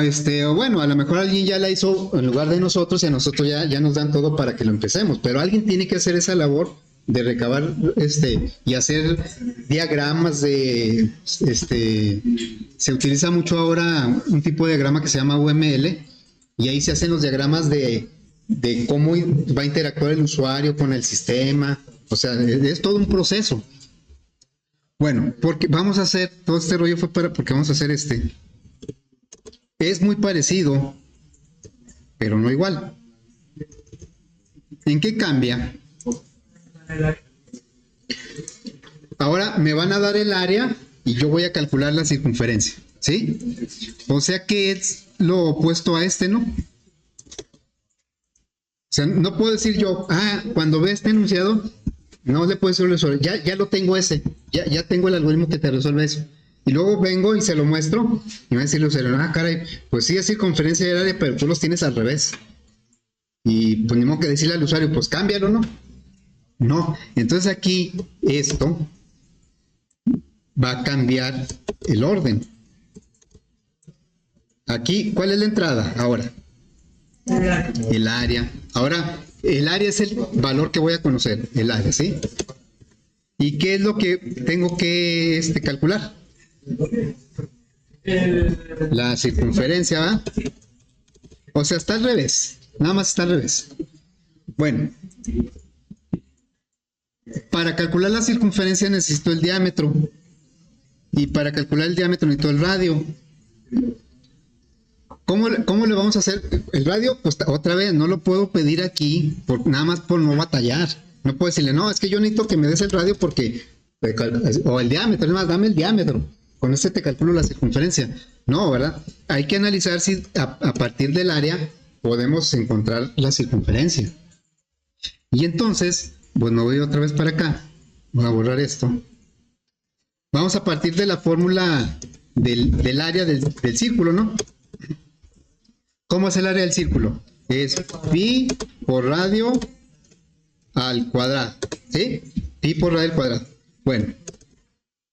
bueno, a lo mejor alguien ya la hizo en lugar de nosotros y a nosotros ya nos dan todo para que lo empecemos, pero alguien tiene que hacer esa labor de recabar y hacer diagramas se utiliza mucho ahora un tipo de diagrama que se llama UML y ahí se hacen los diagramas de cómo va a interactuar el usuario con el sistema, o sea, es todo un proceso. Bueno, porque vamos a hacer, todo este rollo fue porque vamos a hacer es muy parecido, pero no igual. ¿En qué cambia? Ahora me van a dar el área y yo voy a calcular la circunferencia, ¿sí? O sea que es lo opuesto a ¿no? O sea, no puedo decir yo, cuando ve este enunciado, no le puedo decir al usuario, ya lo tengo ya tengo el algoritmo que te resuelve eso. Y luego vengo y se lo muestro y me va a decir el usuario, caray, pues sí es circunferencia del área, pero tú los tienes al revés. Y pues ni modo que decirle al usuario, pues cámbialo, ¿no? No, entonces aquí esto va a cambiar el orden. Aquí, ¿cuál es la entrada ahora? El área. Ahora, el área es el valor que voy a conocer, el área, ¿sí? ¿Y qué es lo que tengo que calcular? La circunferencia, ¿va? O sea, está al revés. Nada más está al revés. Bueno, para calcular la circunferencia necesito el diámetro. Y para calcular el diámetro necesito el radio. ¿Cómo le vamos a hacer? El radio, pues otra vez, no lo puedo pedir aquí, nada más por no batallar. No puedo decirle, no, es que yo necesito que me des el radio porque, o el diámetro, además, dame el diámetro. Con este te calculo la circunferencia. No, ¿verdad? Hay que analizar si a partir del área podemos encontrar la circunferencia. Y entonces, pues me voy otra vez para acá. Voy a borrar esto. Vamos a partir de la fórmula del área del círculo, ¿no? ¿Cómo es el área del círculo? Es pi por radio al cuadrado, ¿sí? Pi por radio al cuadrado. Bueno,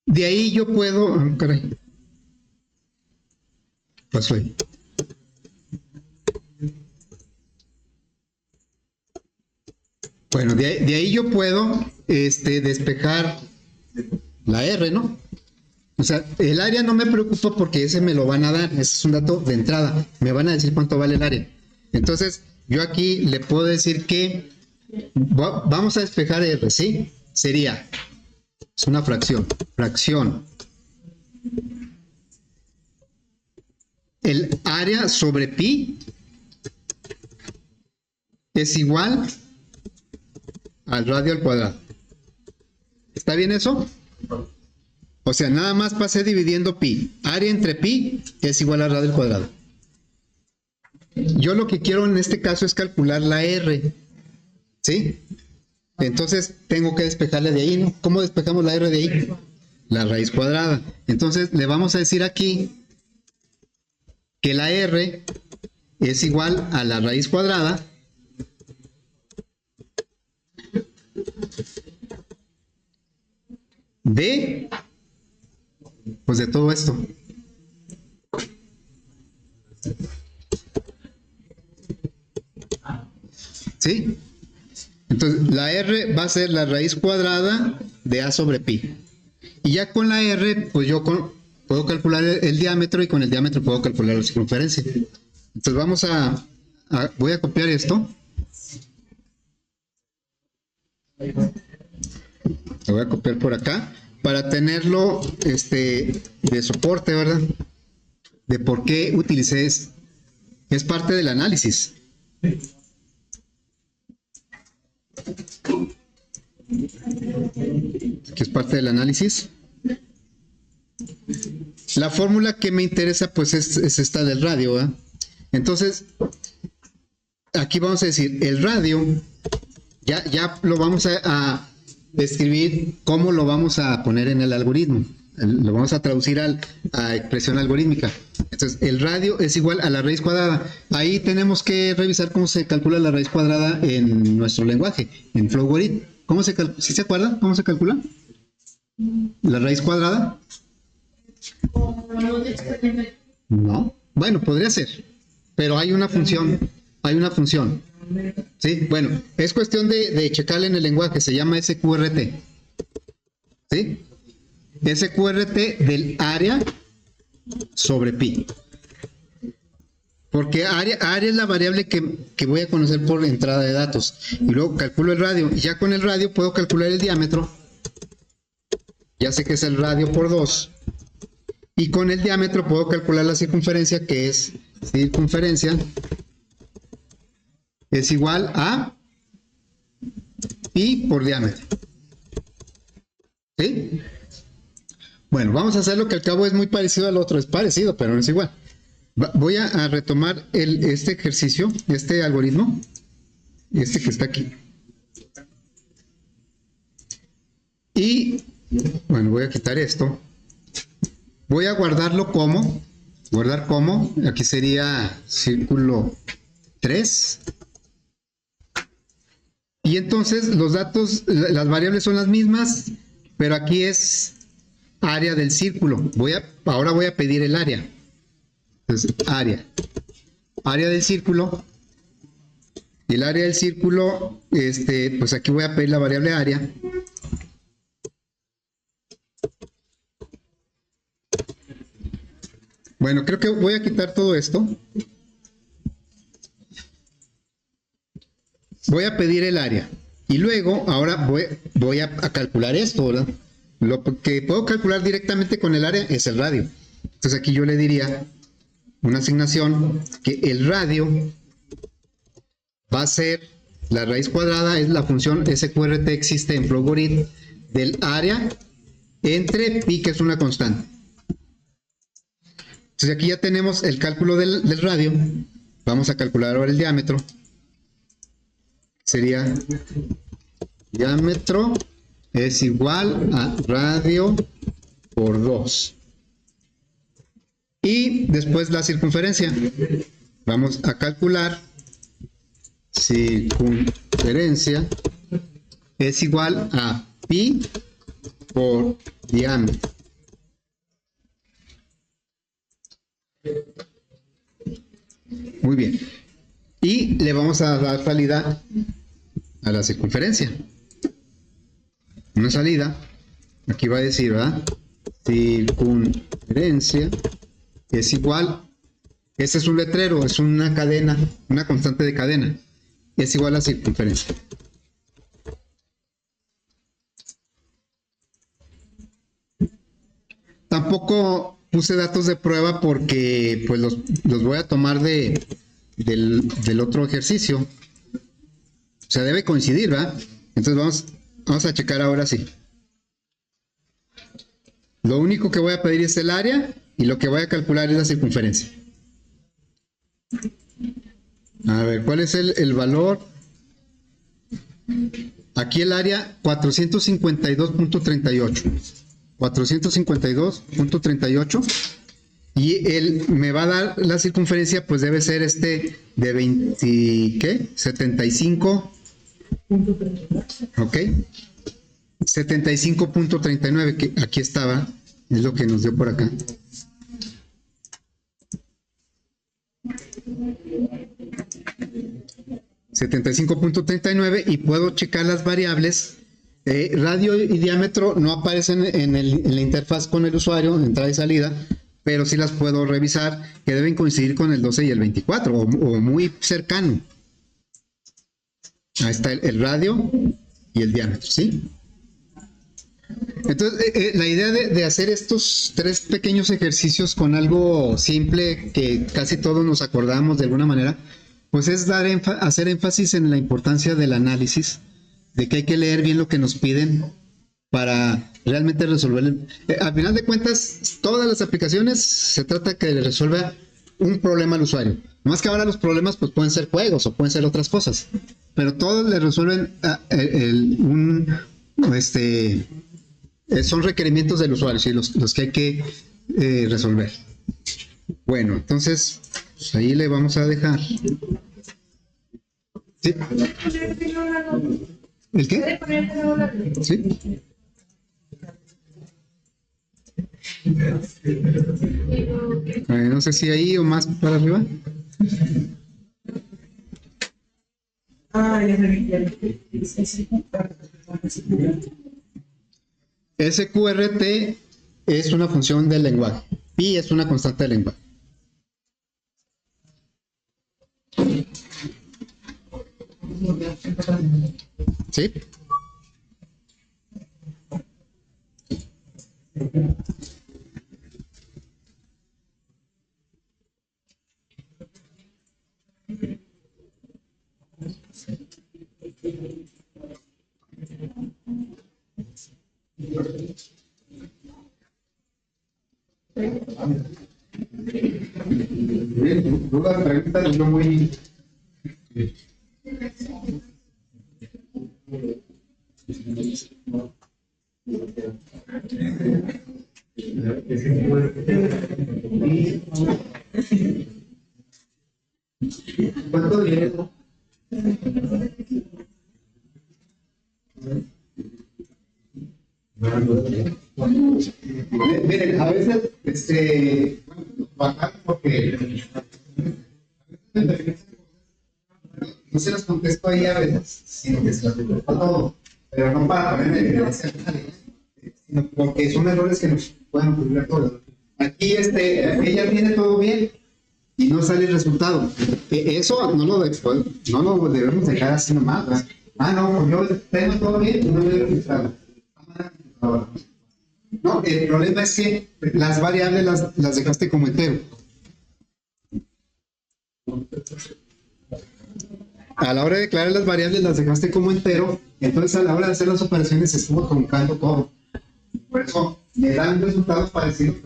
de ahí yo puedo... Oh, caray. ¿Qué pasó ahí? Bueno, de ahí yo puedo despejar la R, ¿no? O sea, el área no me preocupa porque ese me lo van a dar, ese es un dato de entrada, me van a decir cuánto vale el área. Entonces, yo aquí le puedo decir que vamos a despejar R, ¿sí? Sería, es una fracción, el área sobre pi es igual al radio al cuadrado. ¿Está bien eso? O sea, nada más pasé dividiendo pi. Área entre pi es igual al radio al cuadrado. Yo lo que quiero en este caso es calcular la R. ¿Sí? Entonces tengo que despejarle de ahí, ¿no? ¿Cómo despejamos la R de ahí? La raíz cuadrada. Entonces le vamos a decir aquí que la R es igual a la raíz cuadrada de... pues de todo esto. ¿Sí? Entonces, la R va a ser la raíz cuadrada de A sobre pi. Y ya con la R, pues yo puedo calcular el diámetro y con el diámetro puedo calcular la circunferencia. Entonces vamos voy a copiar esto. Lo voy a copiar por acá para tenerlo de soporte, ¿verdad? De por qué utilicé esto. Es parte del análisis. Aquí es parte del análisis. La fórmula que me interesa pues es esta del radio, ¿verdad? Entonces, aquí vamos a decir, el radio, ya lo vamos a describir cómo lo vamos a poner en el algoritmo. Lo vamos a traducir a expresión algorítmica. Entonces, el radio es igual a la raíz cuadrada. Ahí tenemos que revisar cómo se calcula la raíz cuadrada en nuestro lenguaje, en Flowgrid. ¿Sí se acuerdan cómo se calcula? ¿La raíz cuadrada? No. Bueno, podría ser. Pero hay una función. ¿Sí? Bueno, es cuestión de checarle en el lenguaje. Se llama SQRT. ¿Sí? SQRT del área sobre pi. Porque área es la variable que voy a conocer por entrada de datos. Y luego calculo el radio. Y ya con el radio puedo calcular el diámetro. Ya sé que es el radio por 2. Y con el diámetro puedo calcular la circunferencia, que es circunferencia es igual a pi por diámetro. ¿Sí? Bueno, vamos a hacer lo que al cabo es muy parecido al otro. Es parecido, pero no es igual. Voy a retomar este ejercicio, este algoritmo, que está aquí. Y, bueno, voy a quitar esto. Voy a guardar como, aquí sería círculo 3. Y entonces los datos, las variables son las mismas, pero aquí es área del círculo. Ahora voy a pedir el área. Entonces, área del círculo. Y el área del círculo, pues aquí voy a pedir la variable área. Bueno, creo que voy a quitar todo esto. Voy a pedir el área. Y luego, ahora voy a calcular esto, ¿verdad? Lo que puedo calcular directamente con el área es el radio. Entonces aquí yo le diría una asignación que el radio va a ser, la raíz cuadrada es la función SQRT existe en Flowgrid del área entre pi, que es una constante. Entonces aquí ya tenemos el cálculo del radio. Vamos a calcular ahora el diámetro. Sería diámetro es igual a radio por 2. Y después la circunferencia. Vamos a calcular circunferencia es igual a pi por diámetro. Muy bien. Y le vamos a dar salida a la circunferencia. Una salida, aquí va a decir, ¿verdad? Circunferencia es igual, este es un letrero, es una cadena, una constante de cadena, es igual a circunferencia. Tampoco puse datos de prueba porque pues los voy a tomar del otro ejercicio. O sea, debe coincidir, ¿verdad? Entonces vamos a checar ahora sí. Lo único que voy a pedir es el área y lo que voy a calcular es la circunferencia. A ver, ¿cuál es el valor? Aquí el área 452.38. 452.38. Y él me va a dar la circunferencia, pues debe ser de 20, ¿qué? 75. Ok. 75.39, que aquí estaba, es lo que nos dio por acá. .39 y puedo checar las variables. Radio y diámetro no aparecen en la interfaz con el usuario, entrada y salida, pero sí las puedo revisar, que deben coincidir con el 12 y el 24, o muy cercano. Ahí está el radio y el diámetro, ¿sí? Entonces, la idea de hacer estos 3 pequeños ejercicios con algo simple, que casi todos nos acordamos de alguna manera, pues es hacer énfasis en la importancia del análisis, de que hay que leer bien lo que nos piden para realmente resolver. Al final de cuentas, todas las aplicaciones se trata que le resuelva un problema al usuario. Más que ahora los problemas pues pueden ser juegos o pueden ser otras cosas, pero todos le resuelven son requerimientos del usuario, ¿sí? los que hay que resolver. Bueno, entonces pues ahí le vamos a dejar. ¿Sí? ¿El qué? ¿Sí? No sé si ahí o más para arriba. SQRT es una función del lenguaje. Pi es una constante del lenguaje. ¿Sí? Dudas, preguntas, no muy... ¿Cuánto dinero? Miren, a veces bajar porque no se las contesto ahí a veces, sino que se las contesto a todo, pero no para poner en evidencia a nadie, sino porque son errores que nos pueden ocurrir a todos. Aquí ella tiene todo bien y no sale el resultado. Eso no lo debemos dejar así nomás, ¿verdad? No, pues yo tengo todo bien y no veo el resultado. No, el problema es que las variables las dejaste como entero. A la hora de declarar las variables las dejaste como entero, entonces a la hora de hacer las operaciones se estuvo truncando todo. Por eso me dan resultados parecidos.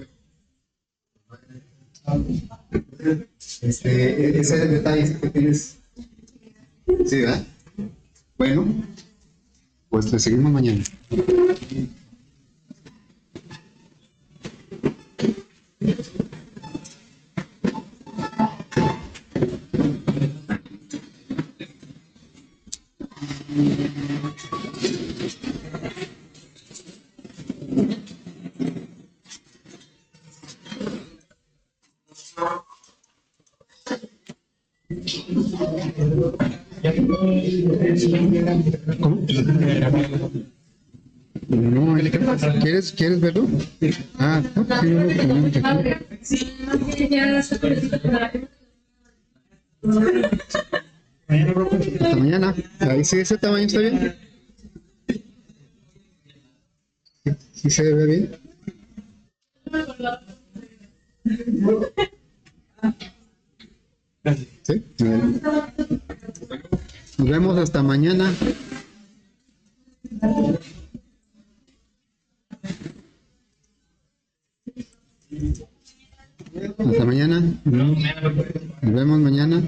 Ese es el detalle que tienes. Sí, ¿verdad? Bueno, pues te seguimos mañana. ¿Cómo? No, ¿quieres verlo? No, sí, hasta mañana. Ahí sí, ese tamaño está bien. Sí se ve bien. ¿Sí? Nos vemos hasta mañana. Hasta mañana. Nos vemos mañana.